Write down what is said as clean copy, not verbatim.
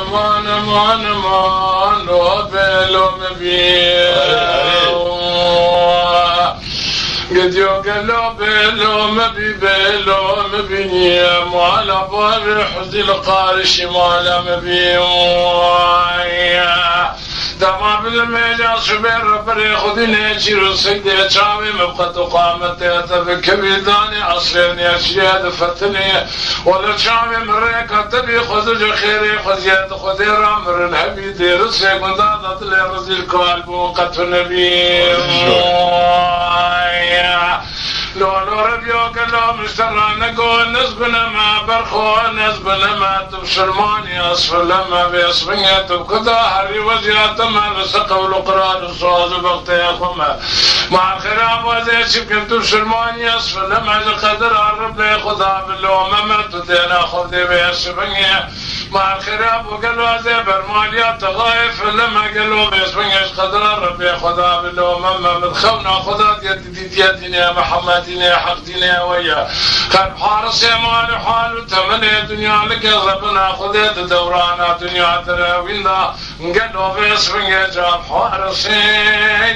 مان وبلو مبين قد يقلو بلو مبين مالا بارح ذي القارش مالا مبين تمام الميجا شبير بري خذني شير سيدي شاوي مبقى قامتي تبكي داني أصلي أشياء فتني ولا شاوي مريكا تبي خذ خيري خذيت خذي رامر الهبي دير سيكون ضادت لي رزي القلب وقت النبي لو ربيوك لو مشترى نقول نسبنا ما برخو نسبنا ما تبشرماني أصفر لما بيصبني تبقى ظاهري وزيات ما رسق والقرآن الصوز بغتي يا خما مع الخراب وزي شكل تبشرماني أصفر لما قدر الرب يخذها باللوم ما تدينا خذي بيصبني مع الخراب وقالوا زي برماليات تغايف لما قالوا بيصبني قدر الرب يخذها باللوم ما مدخونا خذات يدي يا محمد يا حق ديني ويا كان حارس يا مال حال وتمنى دنيا لك ربنا خذت دورانا دنيا تراوينا قالوا باسم يا جاب حارسين